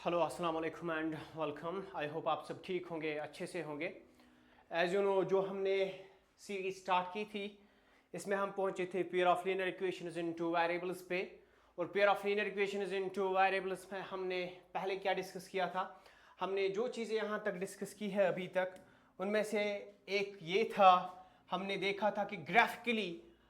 Hello अस्सलाम वालेकुम and welcome. I hope आप सब ठीक होंगे, अच्छे से होंगे। एज यू नो, जो हमने सीरीज स्टार्ट की थी इसमें हम पहुंचे थे pair of linear equations in two variables पे। और pair of linear equations in two variables में हमने पहले क्या डिस्कस किया था। हमने जो चीज़ें यहाँ तक डिस्कस की है अभी तक, उनमें से एक ये था, हमने देखा था कि ग्राफिकली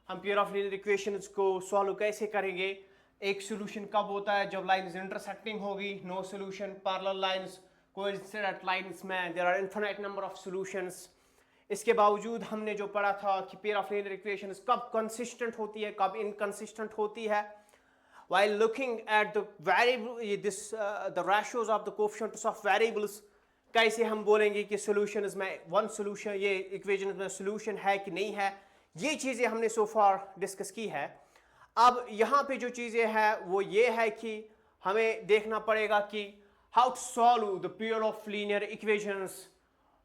हम पेयर ऑफ लीनियर इक्वेशंस को सॉल्व कैसे करेंगे। एक सोल्यूशन कब होता है? जब लाइंस इंटरसेक्टिंग होगी। No solution, parallel lines, coincident lines में there are infinite number of solutions. इसके बावजूद हमने जो पढ़ा था कि पेयर ऑफ लीनियर इक्वेशंस कब कंसिस्टेंट होती है, कब इनकंसिस्टेंट होती है। while looking at the variable the ratios of the coefficients of variables, कैसे हम बोलेंगे कि सॉल्यूशंस में वन सॉल्यूशन, ये इक्वेशन में सॉल्यूशन है कि नहीं है, ये चीज़ें हमने सो फार डिस्कस की है। अब यहाँ पे जो चीज़ें हैं वो ये है कि हमें देखना पड़ेगा कि how to solve the pair of linear equations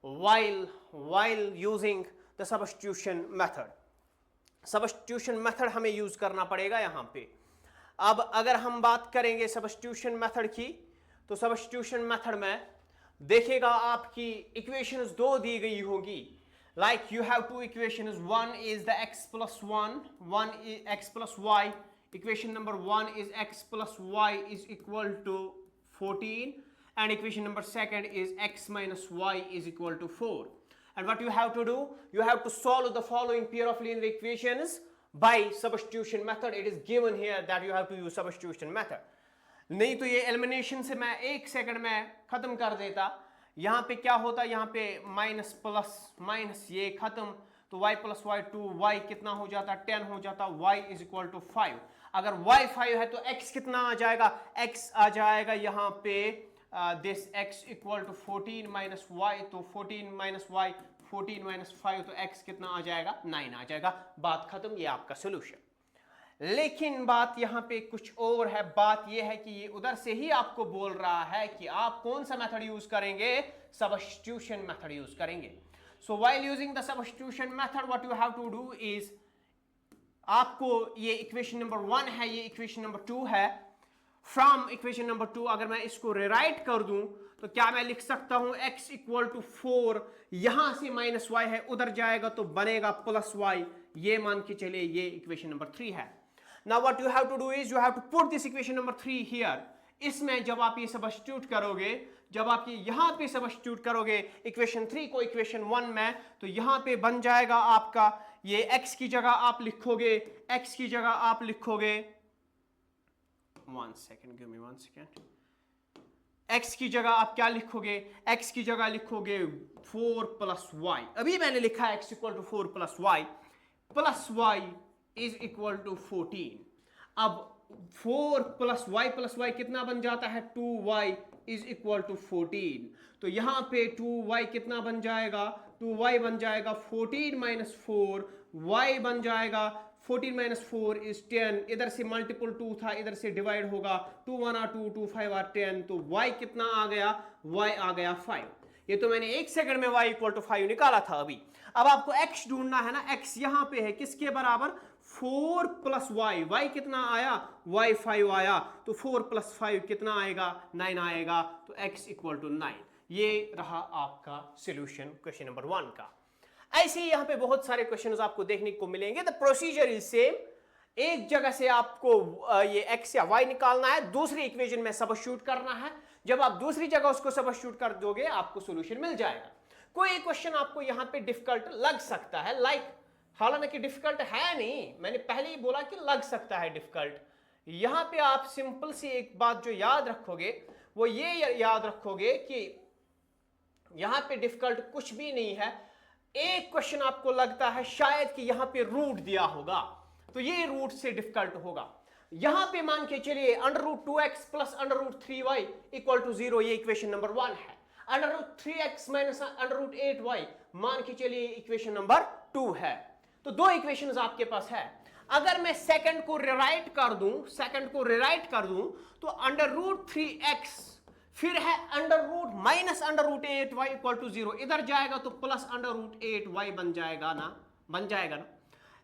while using the substitution method। Substitution method हमें यूज करना पड़ेगा यहाँ पे। अब अगर हम बात करेंगे सबस्टिट्यूशन मेथड की, तो सबस्टिट्यूशन मेथड में देखिएगा आपकी इक्वेशंस दो दी गई होगी। Like you have two equations, one is the x plus one is x plus y. Equation number one is x plus y is equal to 14 and equation number second is x minus y is equal to 4. And what you have to do, you have to solve the following pair of linear equations by substitution method. It is given here that you have to use substitution method. नहीं तो ये elimination से मैं एक second में खत्म कर देता। यहाँ पे क्या होता, यहाँ पे माइनस प्लस माइनस ये खत्म, तो y प्लस वाई 2, y कितना हो जाता, 10 हो जाता, y इज इक्वल टू 5। अगर y 5 है तो x कितना आ जाएगा, x आ जाएगा यहाँ पे this x equal to 14 minus y, तो 14 माइनस वाई 14 माइनस 5, तो x कितना आ जाएगा, 9 आ जाएगा। बात खत्म, ये आपका सोल्यूशन। लेकिन बात यहाँ पे कुछ और है। बात ये है कि ये उधर से ही आपको बोल रहा है कि आप कौन सा मेथड यूज करेंगे, सबस्टिट्यूशन मेथड यूज करेंगे। So while using the substitution method what you have to do is, आपको ये इक्वेशन नंबर 1 है, ये इक्वेशन नंबर 2 है। फ्रॉम इक्वेशन नंबर 2 अगर मैं इसको रिराइट कर दूं तो क्या मैं लिख सकता हूं, x इक्वल टू 4, यहां से माइनस वाई है, उधर जाएगा तो बनेगा प्लस वाई। ये मान के चलिए ये इक्वेशन नंबर 3 है। Now what you have to do is, you have to put this equation number 3 here. इसमें जब आप ये सबस्टिट्यूट करोगे, जब आप ये यहां पे सबस्टिट्यूट करोगे इक्वेशन 3 को इक्वेशन 1 में, तो यहां पे बन जाएगा आपका ये x की जगह आप लिखोगे, x की जगह आप लिखोगे, 1 second, give me 1 second. x की जगह आप क्या लिखोगे, x की जगह लिखोगे 4 प्लस वाई। अभी मैंने लिखा है x equal to 4 plus y is equal to 14। अब 4 प्लस वाई कितना बन जाता है, 2y इज इक्वल टू 14। तो यहां पे 2y कितना बन जाएगा, 2y बन जाएगा 14 माइनस 4, y बन जाएगा 14 माइनस 4 इज 10। इधर से मल्टीपल 2 था, इधर से डिवाइड होगा, 2 1 आर 2, 2 5 आर 10, तो y कितना आ गया, y आ गया 5। ये तो मैंने एक सेकंड में y इक्वल टू 5 निकाला था अभी। अब आपको x ढूंढना है ना, x यहां पे है किसके बराबर, 4 प्लस वाई, वाई कितना आया, y 5 आया, तो 4 प्लस 5 कितना आएगा, 9 आएगा, तो x इक्वल टू 9। ये रहा आपका सॉल्यूशन क्वेश्चन नंबर 1 का। ऐसे ही यहां पे बहुत सारे क्वेश्चंस आपको देखने को मिलेंगे। The procedure is same. एक जगह से आपको ये x या y निकालना है, दूसरी इक्वेशन में सबस्टिट्यूट करना है। जब आप दूसरी जगह उसको सबस्टिट्यूट कर दोगे आपको सॉल्यूशन मिल जाएगा। कोई क्वेश्चन आपको यहां पे डिफिकल्ट लग सकता है, लाइक हालांकि डिफिकल्ट है नहीं, मैंने पहले ही बोला कि लग सकता है डिफिकल्ट। यहां पे आप सिंपल सी एक बात जो याद रखोगे वो ये याद रखोगे कि यहां पे डिफिकल्ट कुछ भी नहीं है। एक क्वेश्चन आपको लगता है शायद कि यहां पे रूट दिया होगा, तो ये रूट से डिफिकल्ट होगा। यहां पे मान के चलिए under root 2x plus under root 3y equal to 0, ये इक्वेशन नंबर 1 है। Under root 3x minus under root 8y मान के चलिए इक्वेशन नंबर 2 है। तो दो इक्वेशंस आपके पास है। अगर मैं सेकंड को रिराइट कर दूं तो अंडर रूट 3x फिर है under root minus under root 8y equal to 0, इधर जाएगा तो प्लस अंडर रूट 8y बन जाएगा ना।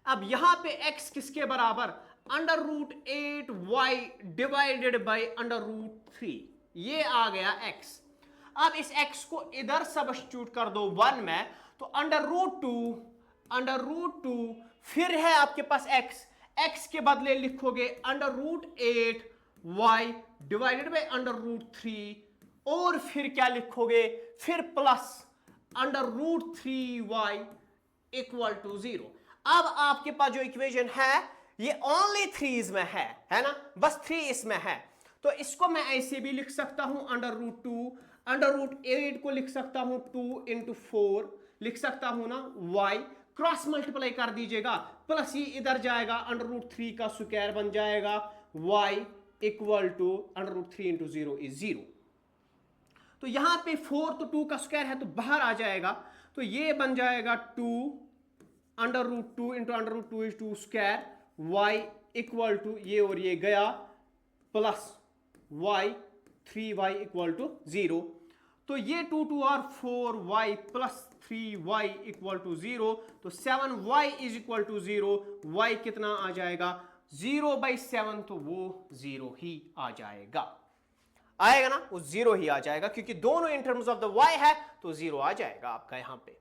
अब यहां पे x किसके बराबर, under root 8y divided by under root 3। ये आ गया x। अब इस x को इधर सब्स्टिट्यूट कर दो 1 में, तो अंडर रूट टू फिर है आपके पास x के बदले लिखोगे √8y डिवाइडेड बाई √3, और फिर क्या लिखोगे, फिर प्लस √3y इक्वल टू 0। अब आपके पास जो इक्वेशन है ये ओनली 3 में है ना, बस 3 इसमें है। तो इसको मैं ऐसे भी लिख सकता हूं √8 को लिख सकता हूं 2 into 4 लिख सकता हूं ना, y क्रॉस मल्टीप्लाई कर दीजिएगा, प्लस ये इधर जाएगा √3 का स्क्वायर बन जाएगा, y equal to √3 into 0 is 0। तो यहां पे 4 तो 2 का स्क्वायर है तो बाहर आ जाएगा, तो ये बन जाएगा 2 √2 into √2 is 2 square, y equal to ये और ये गया plus y 3y equal to 0। तो ये 2 2 और 4y plus 3y equal to 0, तो 7y is equal to 0। y कितना आ जाएगा 0/7, तो वो 0 ही आ जाएगा, आएगा ना, वो 0 ही आ जाएगा, क्योंकि दोनों in terms of the y है तो 0 आ जाएगा आपका यहां पे।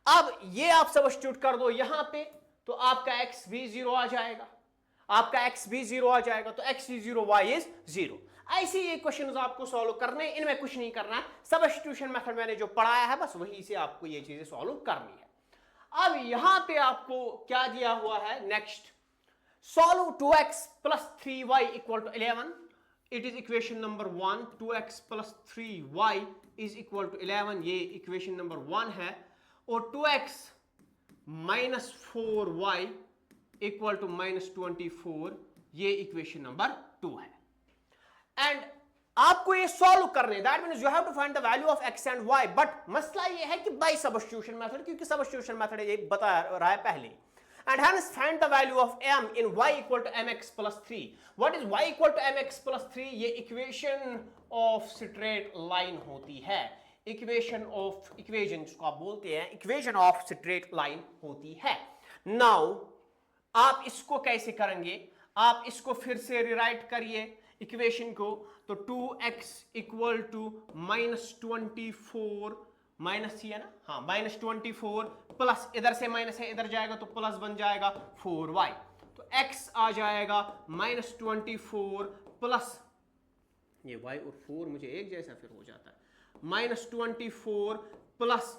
अब ये आप सब्स्टिट्यूट कर दो यहां पे, तो आपका x भी 0 आ जाएगा, आपका x भी 0 आ जाएगा, तो x is 0 y is 0। ऐसे ये क्वेश्चंस आपको सॉल्व करने, इनमें कुछ नहीं करना है, सब्स्टिट्यूशन मेथड मैंने जो पढ़ाया है बस वही से आपको ये चीजें सॉल्व करनी है। अब यहां पे आपको क्या दिया हुआ है, next solve 2x plus 3y equal to 11। It is equation number 1। 2x plus 3y is equal to 11, ये इक्वेशन नंबर 1 है। और 2x minus 4y equal to -24, ये इक्वेशन नंबर 2 है। एंड आपको ये सॉल्व करने, that means you have to find the value of x and y, but मसला ये है कि बाय सब्स्टिट्यूशन मेथड, क्योंकि सब्स्टिट्यूशन मेथड ये बता रहा है पहले। And hence find the value of m in y equal to mx plus 3। what is y equal to mx plus 3? ये इक्वेशन ऑफ स्ट्रेट लाइन होती है, इक्वेशन जिसको आप बोलते हैं इक्वेशन ऑफ स्ट्रेट लाइन होती है। नाउ आप इसको कैसे करेंगे, आप इसको फिर से रिराइट करिए इक्वेशन को, तो 2x इक्वल टू -24 माइनस ही है ना, हाँ -24 प्लस इधर से माइनस है इधर जाएगा तो प्लस बन जाएगा 4y, तो x आ जाएगा -24 प्लस ये y और 4 मुझे एक जैसा फिर हो जाता है, -24 plus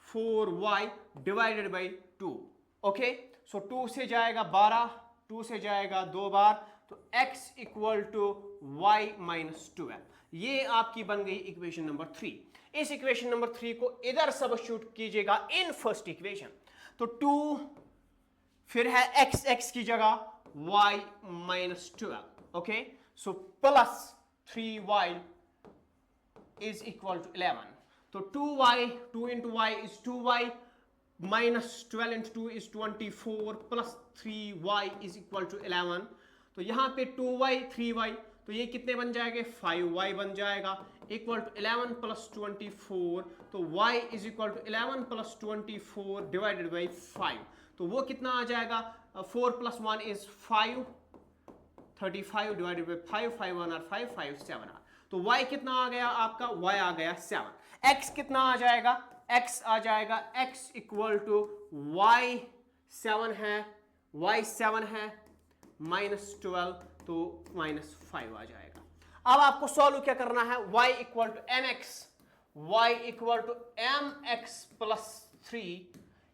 4y divided by 2। Okay, so 2 से जाएगा 12, 2 से जाएगा 2 बार, तो x equal to y minus 12। ये आपकी बन गई इक्वेशन नंबर 3। इस इक्वेशन नंबर 3 को इधर सब्स्टिट्यूट कीजिएगा इन फर्स्ट इक्वेशन, तो 2 फिर है x की जगह y minus 12। Okay, so plus 3y is equal to 11, तो 2 into y is 2y minus 12 into 2 is 24 plus 3y is equal to 11। तो यहां पे 2y 3y, तो ये कितने बन जाएंगे 5y बन जाएगा, इक्वल टू 11 प्लस 24, तो y is equal to 11 plus 24 divided by 5, तो वो कितना आ जाएगा 4 + 1 is 5, 35 divided by 5, 5 1 are 5, 5 7 are, तो y कितना आ गया आपका, y आ गया 7। x कितना आ जाएगा, x आ जाएगा x इक्वल टू y 7 है, y 7 है -12, तो -5 आ जाएगा। अब आपको सॉल्व क्या करना है, y equal to mx, y equal to mx plus 3,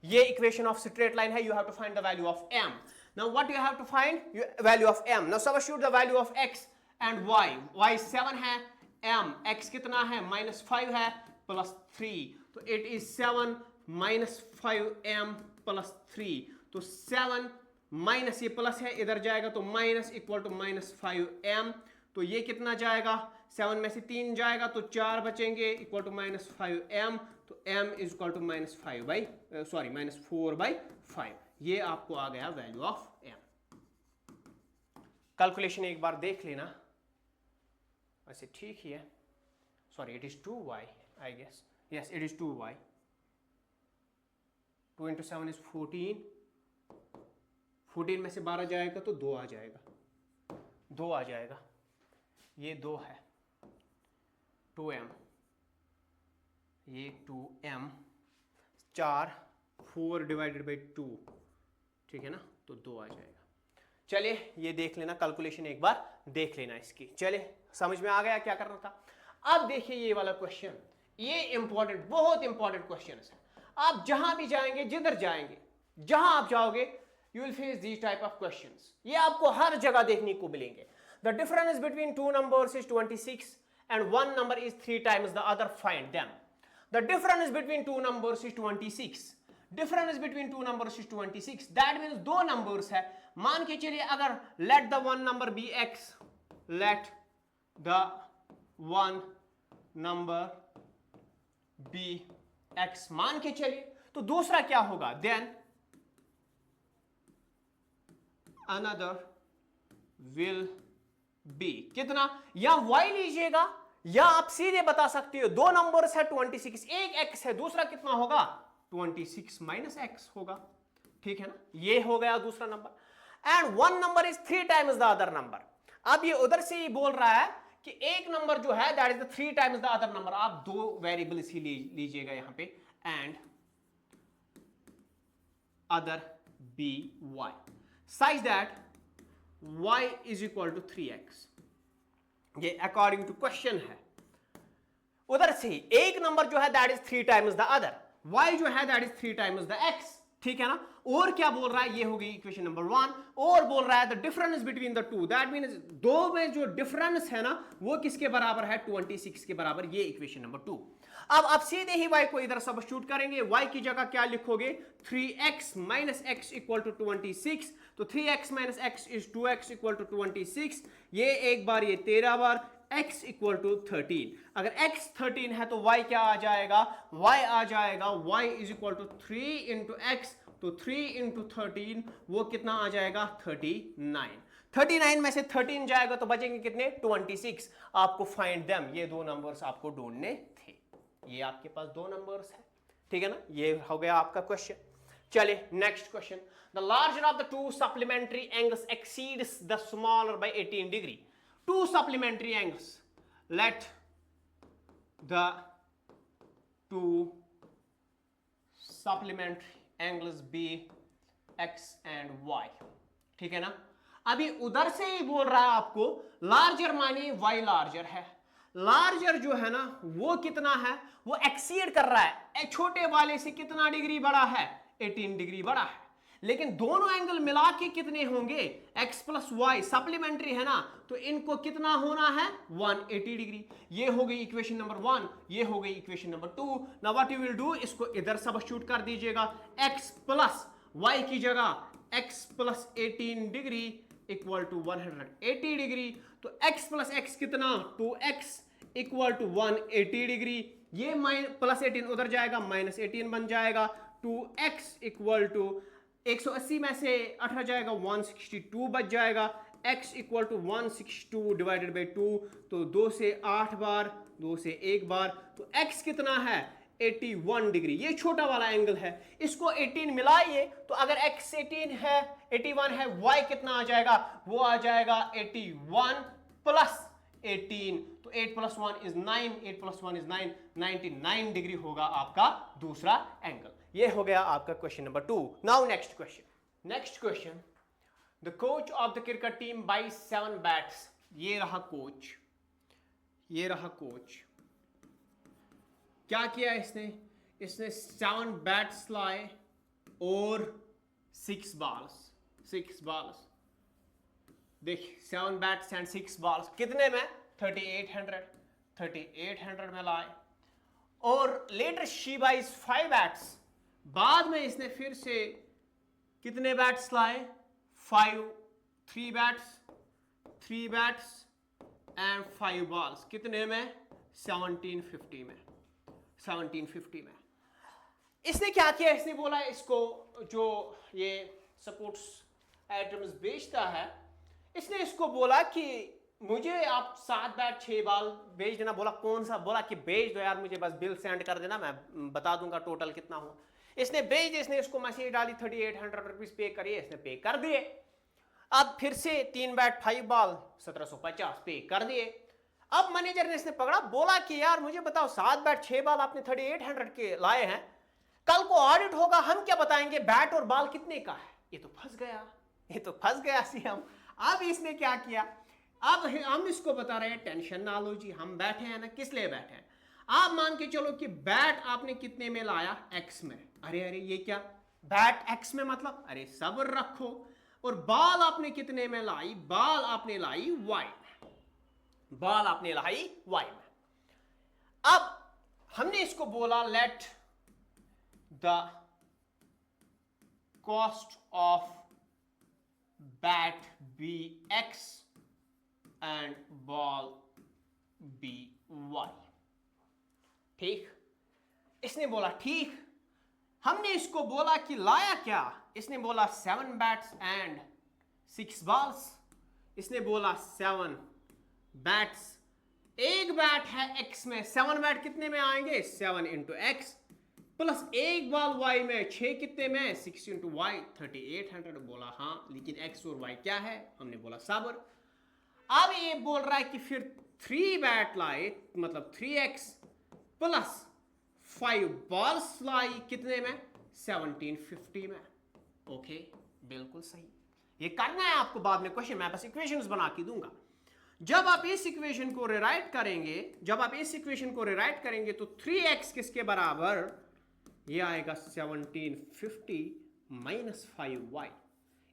ये इक्वेशन ऑफ स्ट्रेट लाइन है, you have to find the value of m। Now what you have to find, value of m। Now substitute the value of x and y 7 है, m x कितना है -5 है plus 3, तो it is 7 -5m plus 3, तो 7 minus ये plus है इधर जाएगा तो माइनस इक्वल टू -5m, तो ये कितना जाएगा 7 में से 3 जाएगा तो 4 बचेंगे इक्वल टू -5m, तो m इज इक्वल टू -4/5, ये आपको आ गया वैल्यू ऑफ m। कैलकुलेशन एक बार देख लेना, वैसे ठीक ही है, sorry it is 2y I guess, yes it is 2y, 2 into 7 is 14, 14 में से 12 जाएगा तो 2 आ जाएगा, 2 आ जाएगा, ये 2 है, 2m, ये 2m 4 डिवाइडेड बाई 2, ठीक है ना, तो 2 आ जाएगा। चलिए ये देख लेना, कैलकुलेशन एक बार देख लेना इसकी। चलिए समझ में आ गया क्या करना था। अब देखिए ये वाला क्वेश्चन, ये इंपॉर्टेंट, बहुत इंपॉर्टेंट क्वेश्चन है। आप जहां भी जाएंगे, जिधर जाएंगे, जहां आप जाओगे, you will face these type of questions. ये आपको हर जगह देखने को मिलेंगे। The difference between two numbers is 26 and one number is 3 times the other, find them. The difference between two numbers is 26. Difference between two numbers is 26. That means दो numbers है, मान के चलिए अगर let the one number be x, let the one number be x मान के चलिए, तो दूसरा क्या होगा, then another will be कितना, या y लीजिएगा या आप सीधे बता सकते हो, दो नंबर्स है 26, एक x है, दूसरा कितना होगा 26 माइनस x होगा, ठीक है ना, ये हो गया दूसरा number. And one number is 3 times the other number. अब ये उधर से ही बोल रहा है कि एक नंबर जो है that is the 3 times the other number. आप दो वेरिएबल्स ही लीजिएगा यहां पे, and other be y such that y is equal to 3x। ये अकॉर्डिंग टू क्वेश्चन है, उधर से ही एक नंबर जो है that is 3 times the other, y जो है that is 3 times the x, ठीक है ना। और क्या बोल रहा है, ये होगी इक्वेशन नंबर 1, और बोल रहा है the difference between the two, that means दो में जो डिफरेंस है ना वो किसके बराबर है, 26 के बराबर, ये इक्वेशन नंबर 2। अब आप सीधे ही y को इधर सब्स्टिट्यूट करेंगे, y की जगह क्या लिखोगे, 3x minus x equal to 26, तो 3x minus x is 2x equal to 26, ये एक बार, ये 13 बार, x इक्वल टू 13। अगर x 13 है तो y क्या आ जाएगा, y आ जाएगा y is equal to 3 into x, तो 3 इंटू 13 वो कितना आ जाएगा, 39। 39 में से 13 जाएगा तो बचेंगे कितने, 26। आपको फाइंड देम, ये दो नंबर्स आपको ढूंढने थे, ये आपके पास दो नंबर्स है, ठीक है ना, ये हो गया आपका क्वेश्चन। चलिए next question, the larger of the two supplementary angles exceeds the smaller by 18 degree. Two supplementary angles, let the two supplementary angles be x and y, ठीक है ना। अभी उधर से ही बोल रहा है आपको लार्जर मानी y लार्जर है, लार्जर जो है ना वो कितना है, वो एक्सीड कर रहा है, छोटे वाले से कितना डिग्री बड़ा है, 18 डिग्री बड़ा है, लेकिन दोनों एंगल मिला के कितने होंगे, x प्लस वाई, सप्लीमेंट्री है ना, तो इनको कितना होना है, 180 डिग्री। ये हो गई इक्वेशन नंबर 1, ये हो गई equation number 2। Now what you will do, इसको इधर सब्स्टिट्यूट कर दीजिएगा, x प्लस वाई की जगह x plus 18 degree equal to 180 degree, तो x प्लस x कितना, 2x इक्वल टू 180 डिग्री, ये प्लस 18 उधर जाएगा, माइनस 18 बन जाएगा, 2x इक्वल टू 180 में से 18 जाएगा, 162 बच जाएगा, x equal to 162 divided by 2, तो 2 से 8 बार, 2 से 1 बार, तो x कितना है, 81 डिग्री। ये छोटा वाला एंगल है, इसको 18 मिलाइए, तो अगर x 18 है, 81 है, y कितना आ जाएगा, वो आ जाएगा 81 प्लस 18, तो 8 plus 1 is 9, 8 plus 1 is 9, 99 degree होगा आपका दूसरा एंगल। ये हो गया आपका question number 2। Now next question, next question, the coach of the cricket team by 7 bats. ये रहा कोच, ये रहा कोच, क्या किया इसने, इसने 7 बैट्स लाए और 6 बॉल्स, देखिए 7 बैट्स एंड 6 बॉल्स कितने में, 3800 में लाए, और लेटर शी बाइज 5 बैट्स, बाद में इसने फिर से कितने बैट्स लाए, 3 बैट्स एंड 5 बॉल्स, कितने में, 1750 में। इसने क्या किया, इसने बोला इसको जो ये सपोर्ट्स आइटम्स बेचता है, इसने इसको बोला कि मुझे आप 7 बैट 6 बॉल बेच देना। बोला कौन सा, बोला कि बेच दो यार, मुझे बस बिल सेंड कर देना, मैं बता दूंगा टोटल कितना हो। इसने बेच दिया, इसने इसको मैसेज डाली 3800 रुपीज पे करिए, इसने पे कर दिए। अब फिर से 3 बैट 5 बॉल 1750 पे कर दिए। अब मैनेजर ने इसने पकड़ा, बोला कि यार मुझे बताओ 7 बैट 6 बॉल आपने 3800 के लाए हैं, कल को ऑडिट होगा, हम क्या बताएंगे बैट और बॉल कितने का है? ये तो फंस गया, ये तो फंस गया सीएम। अब इसने क्या किया, अब हम इसको बता रहे हैं टेंशन ना लो जी, हम बैठे हैं ना, किस लिए बैठे हैं? आप मान के चलो कि बैट आपने कितने में लाया? एक्स में। अरे अरे ये क्या बैट एक्स में, मतलब अरे सब्र रखो। और बॉल आपने कितने में लाई? बॉल आपने लाई वाई में, बॉल आपने लाई वाई में। अब हमने इसको बोला let the cost of bat be x and ball be y. ठीक, इसने बोला ठीक। हमने इसको बोला कि लाया क्या? इसने बोला 7 बैट्स एंड 6 बॉल्स। इसने बोला 7 बैट्स, एक बैट है एक्स में, 7 बैट कितने में आएंगे? 7 इंटू एक्स प्लस एक बॉल वाई में, 6 कितने में? 6 इंटू वाई 3800। बोला हाँ, लेकिन एक्स और वाई क्या है? हमने बोला सब्र। अब ये बोल रहा है कि फिर 3 बैट लाए, मतलब 3x प्लस 5 बॉल्स लाई, कितने में? 1750 में। ओके, बिल्कुल सही। ये करना है आपको बाद में क्वेश्चन, मैं बस इक्वेशंस बना के दूंगा। जब आप इस इक्वेशन को रिराइट करेंगे, जब आप इस इक्वेशन को रिराइट करेंगे तो 3x किसके बराबर? ये आएगा 1750 माइनस 5y।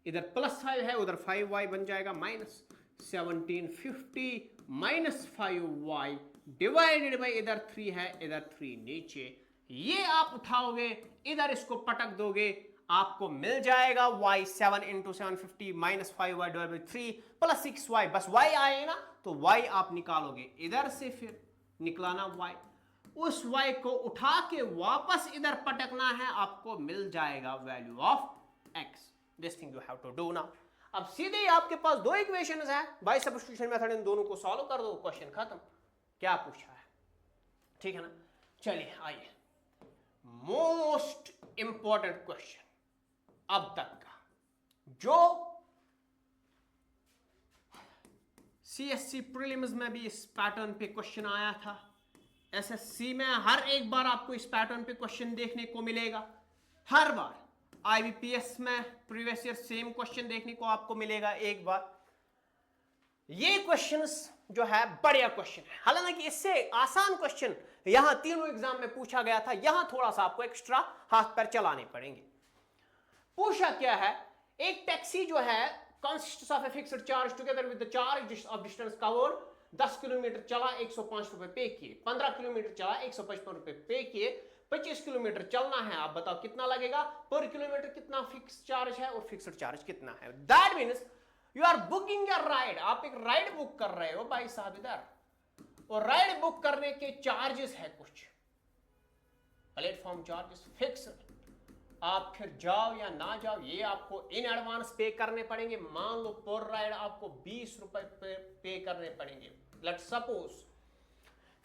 इधर प्लस 5 है, उधर 5y बन जाएगा minus 1750 minus 5y divided by इधर 3 है, इधर 3 नीचे। ये आप उठाओगे, इधर इसको पटक दोगे, आपको मिल जाएगा y 7 into 750 minus 5y divide by 3 plus 6y। बस y आए ना तो y आप निकालोगे, इधर से फिर निकलाना y, उस y को उठा के वापस इधर पटकना है, आपको मिल जाएगा value of x। This thing you have to do now. अब सीधे ही आपके पास 2 इक्वेशंस हैं, बाय सब्स्टिट्यूशन मेथड, इन दोनों को सॉल्व कर दो, क्वेश्चन खत्म। क्या पूछा है? ठीक है ना? चलिए आइए, मोस्ट इंपॉर्टेंट क्वेश्चन अब तक का, जो सीएससी प्रीलिम्स में भी इस पैटर्न पे क्वेश्चन आया था, एसएससी में हर एक बार आपको इस पैटर्न पे क्वेश्चन देखने को मिलेगा, हर बार। आईबीपीएस में प्रीवियस ईयर सेम क्वेश्चन देखने को आपको मिलेगा एक बार। ये क्वेश्चंस जो है बढ़िया क्वेश्चन है, हालांकि इससे आसान क्वेश्चन यहां तीनों एग्जाम में पूछा गया था, यहां थोड़ा सा आपको एक्स्ट्रा हाथ पैर चलाने पड़ेंगे। पूछा क्या है? एक टैक्सी जो है consists of a fixed charge together with the charge of distance covered, 10 kilometre चला 105 रुपए पे किए, 15 किलोमीटर चला 155 रुपए पे किए, 25 किलोमीटर चलना है, आप बताओ कितना लगेगा पर किलोमीटर, कितना फिक्स चार्ज है और फिक्स्ड चार्ज कितना है। That means you are booking your ride, आप एक राइड बुक कर रहे हो भाई साहब इधर, और राइड बुक करने के चार्जेस है कुछ, प्लेटफॉर्म चार्जेस फिक्स्ड। आप फिर जाओ या ना जाओ, ये आपको इन एडवांस पे करने पड़ेंगे। मान लो पर राइड आपको 20 रुपए पे करने पड़ेंगे, लेट्स सपोज।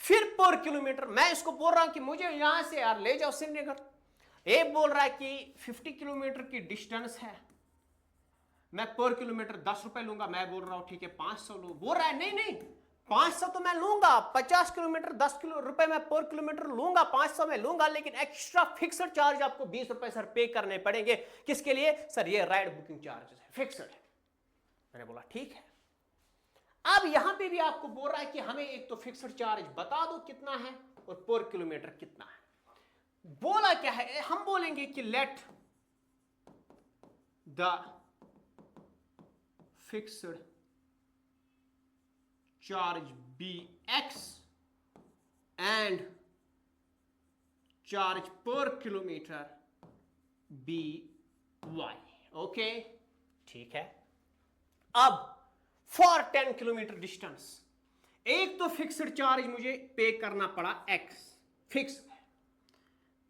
फिर पर किलोमीटर, मैं इसको बोल रहा हूं कि मुझे यहां से यार ले जाओ श्रीनगर, एक बोल रहा है कि 50 किलोमीटर की डिस्टेंस है, मैं पर किलोमीटर 10 रुपए लूंगा, मैं बोल रहा हूं ठीक है 500 लो, बोल रहा है नहीं नहीं 500 तो मैं लूंगा, 50 किलोमीटर 10 रुपए मैं पर किलोमीटर लूंगा, 500 में लूंगा, लेकिन एक्स्ट्रा फिक्स्ड चार्ज आपको 20 रुपए सर पे करने पड़ेंगे। किसके लिए? सर ये राइड बुकिंग चार्जेस है, फिक्स्ड है। मैंने बोला ठीक है। अब यहां पे भी आपको बोल रहा है कि हमें एक तो फिक्स्ड चार्ज बता दो कितना है और पर किलोमीटर कितना है। बोला क्या है? हम बोलेंगे कि let the fixed charge be x and charge per kilometer be y। Okay, ठीक है। अब फॉर 10 किलोमीटर डिस्टेंस, एक तो फिक्स्ड चार्ज मुझे पे करना पड़ा x फिक्स,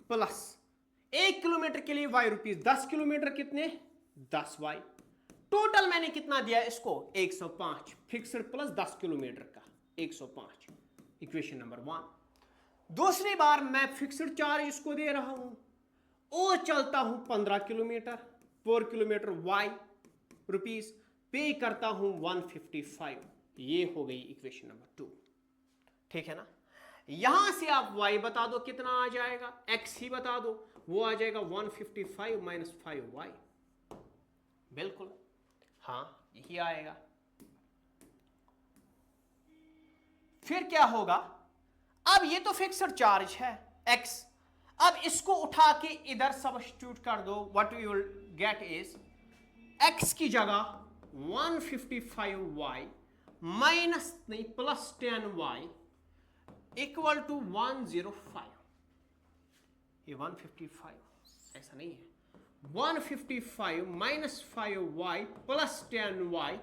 प्लस 1 किलोमीटर के लिए y रुपीज, 10 किलोमीटर कितने? 10y। टोटल मैंने कितना दिया इसको? 105, फिक्स्ड प्लस 10 किलोमीटर का 105, इक्वेशन नंबर 1। दूसरी बार मैं फिक्स्ड चार्ज इसको दे रहा हूं, और चलता हूं 15 किलोमीटर, पर किलोमीटर y रुपीस, पे करता हूं 155, ये हो गई इक्वेशन नंबर 2। ठीक है ना। यहां से आप y बता दो कितना आ जाएगा, x ही बता दो, वो आ जाएगा 155 माइनस 5y। बिल्कुल हाँ यही आएगा। फिर क्या होगा, अब ये तो फिक्स्ड चार्ज है x, अब इसको उठा के इधर सब्स्टिट्यूट कर दो, what you will get is x की जगह 155y माइनस नहीं प्लस 10y इक्वल टू 105। ये 155 ऐसा नहीं है, 155 minus 5y plus 10y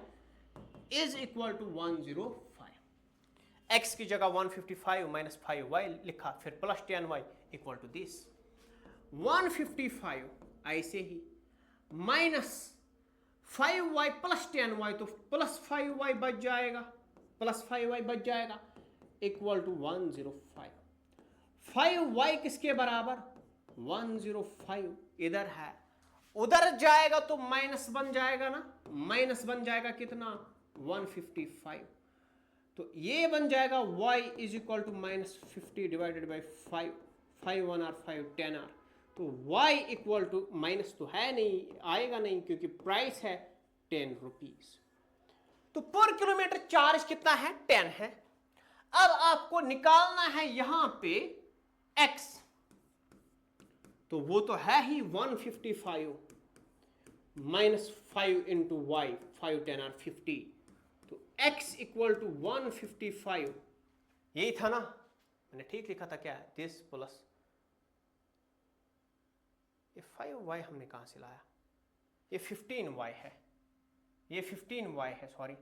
is equal to 105। x की जगह 155 माइनस 5y लिखा, फिर plus 10y equal to this 155 ऐसे ही माइनस 5y प्लस 10y, तो प्लस 5y बच जाएगा, प्लस 5y बच जाएगा इक्वल टू 105। 5y किसके बराबर 105 इधर है, उधर जाएगा तो माइनस बन जाएगा ना, माइनस बन जाएगा कितना 155, तो ये बन जाएगा y is equal to minus 50 divided by 5, 5 1 are 5 10 are, तो y इक्वल टू माइनस तो है नहीं, आएगा नहीं क्योंकि प्राइस है 10 रुपीज। तो पर किलोमीटर चार्ज कितना है 10 है। अब आपको निकालना है यहां पे x, तो वो तो है ही 155 माइनस 5 इंटू वाई, 5 10 आर 50, तो x इक्वल टू 155, यही था ना, मैंने ठीक लिखा था क्या, दिस प्लस ये 5y हमने कहां से लाया, ये 15y है, ये 15y है, sorry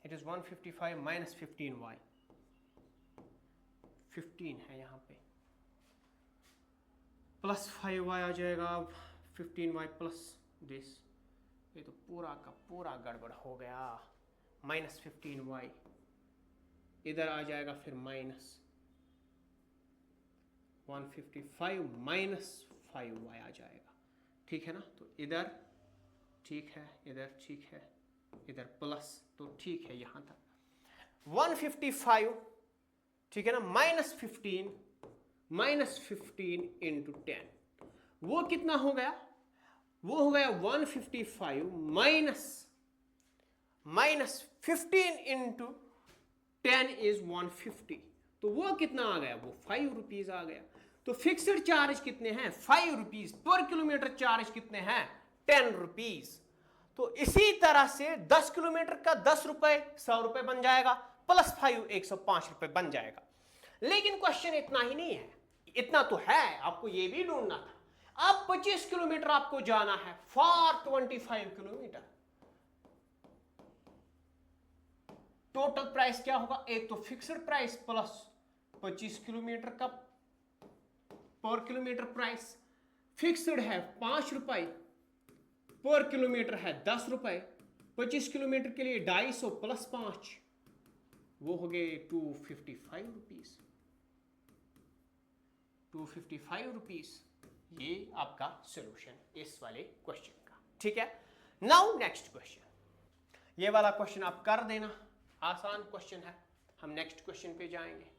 it is 155 minus 15y, 15 है यहां पे, प्लस 5y आ जाएगा, 15y प्लस दिस, ये तो पूरा का पूरा गड़बड़ हो गया, माइनस 15y इधर आ जाएगा, फिर माइनस 155 माइनस 5y आ जाएगा, ठीक है ना। तो इधर ठीक है, इधर ठीक है, इधर प्लस, तो ठीक है यहां तक 155, ठीक है ना, माइनस 15 इंटू 10, वो कितना हो गया, वो हो गया 155 माइनस 15 इंटू 10 इज 150, तो वो कितना आ गया, वो 5 रुपीज आ गया। तो फिक्स्ड चार्ज कितने हैं 5 रुपीज, पर किलोमीटर चार्ज कितने हैं 10 रुपीज। तो इसी तरह से 10 किलोमीटर का 10 रुपए 100 रुपए बन जाएगा, प्लस 5 105 रुपए बन जाएगा। लेकिन क्वेश्चन इतना ही नहीं है, इतना तो है, आपको ये भी ढूंढना था। अब 25 किलोमीटर आपको जाना है फॉर 25 किलोमीटर, टोटल प्राइस क्या होगा, एक तो फिक्स्ड प्राइस प्लस 25 किलोमीटर का पर किलोमीटर प्राइस, फिक्स्ड है 5 रुपए, पर किलोमीटर है 10 रुपए, 25 किलोमीटर के लिए 250 प्लस 5, वो हो गए 255 रुपीज, 255 रुपीज, ये आपका सॉल्यूशन इस वाले क्वेश्चन का, ठीक है। नाउ नेक्स्ट क्वेश्चन, ये वाला क्वेश्चन आप कर देना, आसान क्वेश्चन है। हम नेक्स्ट क्वेश्चन पे जाएंगे।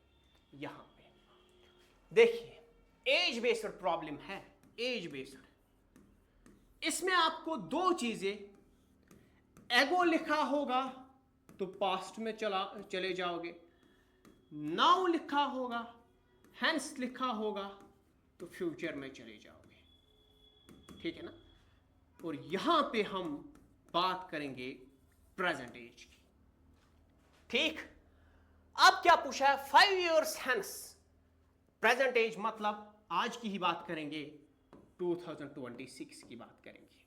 यहां पे देखिए एज बेस्ड प्रॉब्लम है, एज बेस्ड, इसमें आपको दो चीजें, एगो लिखा होगा तो पास्ट में चले जाओगे, नाउ लिखा होगा, हैंस लिखा होगा तो फ्यूचर में चले जाओगे, ठीक है ना। और यहां पे हम बात करेंगे प्रेजेंट एज की, ठीक। अब क्या पूछा है 5 years hence, प्रेजेंट एज मतलब आज की ही बात करेंगे, 2026 की बात करेंगे।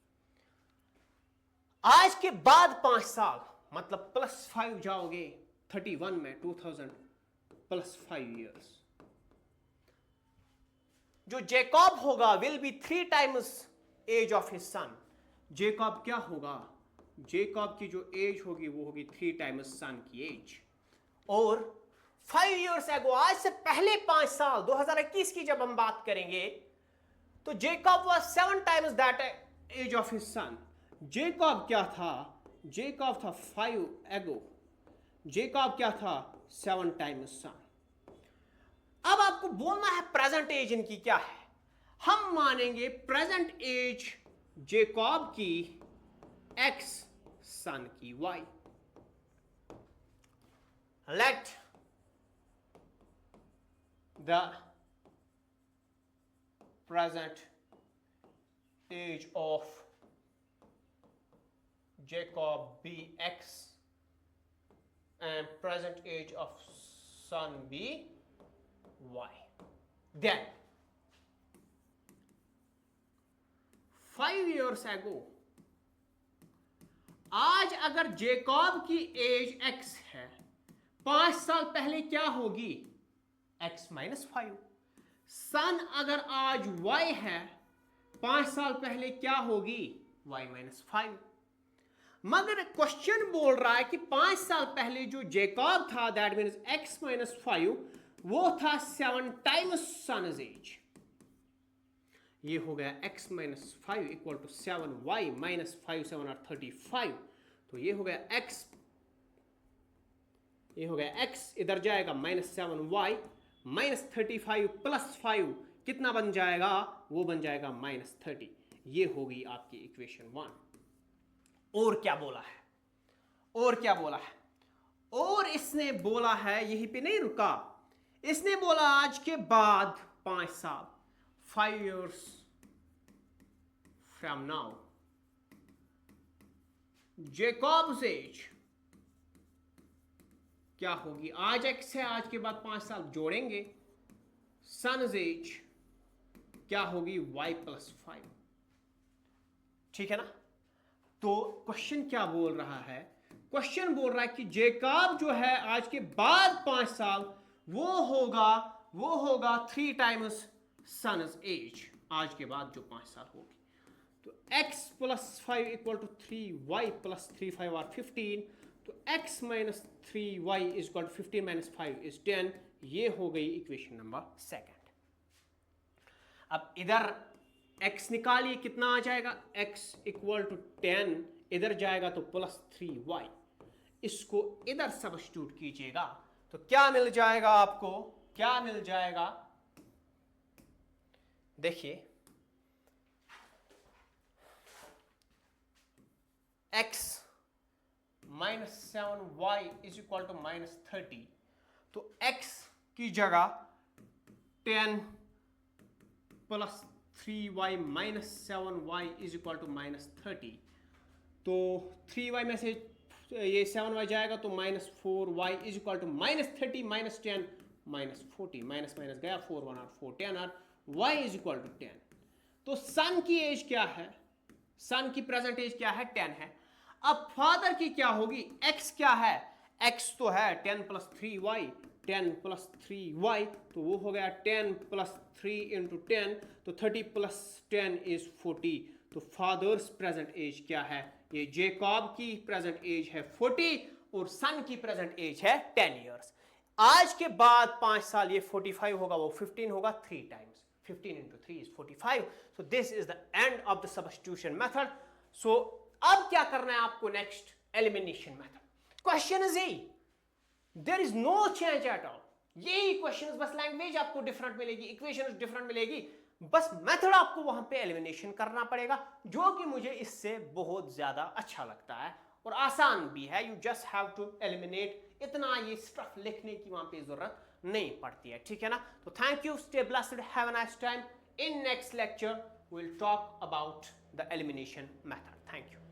आज के बाद 5 साल मतलब प्लस 5 जाओगे 31 में, 2000 प्लस 5 years, जो जेकॉब होगा will be 3 times age of his son. Jacob क्या होगा, जेकॉब की जो एज होगी वो होगी 3 times सन की एज। और 5 years ago, आज से पहले 5 साल 2021 की जब हम बात करेंगे तो Jacob was 7 times that age of his son. Jacob क्या था, जेकॉब था 5 ago, जेकॉब क्या था 7 टाइम्स सन। अब आपको बोलना है प्रेजेंट एज इनकी क्या है। हम मानेंगे प्रेजेंट एज जेकॉब की x, सन की y। Let the present age of Jacob be x and present age of son be y. Then 5 years ago, आज अगर जेकॉब की एज x है, 5 साल पहले क्या होगी? x minus 5। सन अगर आज y है, 5 साल पहले क्या होगी? y minus 5। मगर क्वेश्चन बोल रहा है कि 5 साल पहले जो जेकॉब था, दैट मीन्स x माइनस 5, वो था 7 टाइम्स सन's एज। ये हो गया x minus 5 equal to 7y minus 5, 7 और 35। तो ये हो गया x, इधर जाएगा माइनस 7y माइनस 35 प्लस 5 कितना बन जाएगा? वो बन जाएगा माइनस 30। ये होगी आपकी इक्वेशन 1। और क्या बोला है? और इसने बोला है, यहीं पे नहीं रुका, इसने बोला आज के बाद 5 साल, 5 years from now, Jacob's age क्या होगी? आज x है, आज के बाद 5 साल जोड़ेंगे, सन's एज क्या होगी? y plus 5। ठीक है ना? तो क्वेश्चन क्या बोल रहा है? क्वेश्चन बोल रहा है कि जेकॉब जो है आज के बाद 5 साल, वो होगा 3 टाइम्स सन's एज, आज के बाद जो 5 साल होगी। तो x plus 5 equal to 3y plus 3, 5 और 15। तो x minus 3y is equal to 15 minus 5 is 10। ये हो गई इक्वेशन नंबर 2। अब इधर x निकालिए, कितना आ जाएगा? x इक्वल टू 10, इधर जाएगा तो प्लस 3y। इसको इधर सब्स्टिट्यूट कीजिएगा तो क्या मिल जाएगा आपको? क्या मिल जाएगा? देखिए, x minus 7y is equal to minus 30। तो x की जगह 10 plus 3y minus 7y is equal to minus 30। तो 3y में से ये 7y जाएगा तो minus 4y is equal to minus 30 minus 10 minus 40। Minus minus गया, 4 1 और 4 10 और y इज इक्वल टू 10। तो सन की एज क्या है? सन की प्रेजेंट एज क्या है? 10 है। अब फादर की क्या होगी? x क्या है? x तो है 10 प्लस 3y, 10 प्लस 3y, तो वो हो गया 10 प्लस 3 इंटू 10, तो 30 प्लस 10 इज 40। तो फादर्स प्रेजेंट एज क्या है? ये जेकॉब की प्रेजेंट एज है 40 और सन की प्रेजेंट एज है 10 इयर्स। आज के बाद 5 साल ये 45 होगा, वो 15 होगा, 3 times 15 into 3 is 45. So this is the end of the substitution method. So अब क्या करना है आपको? Next elimination method. Question is यही, there is no change at all. यही क्वेश्चंस, बस लैंग्वेज आपको डिफरेंट मिलेगी, इक्वेशन डिफरेंट मिलेगी, बस मेथड आपको वहां पे एलिमिनेशन करना पड़ेगा, जो कि मुझे इससे बहुत ज्यादा अच्छा लगता है और आसान भी है। You just have to eliminate, इतना ये स्टफ लिखने की वहां पे जरूरत नहीं पड़ती है। ठीक है ना? तो thank you, stay blessed, have a nice time. In next lecture we will talk about the elimination method. Thank you.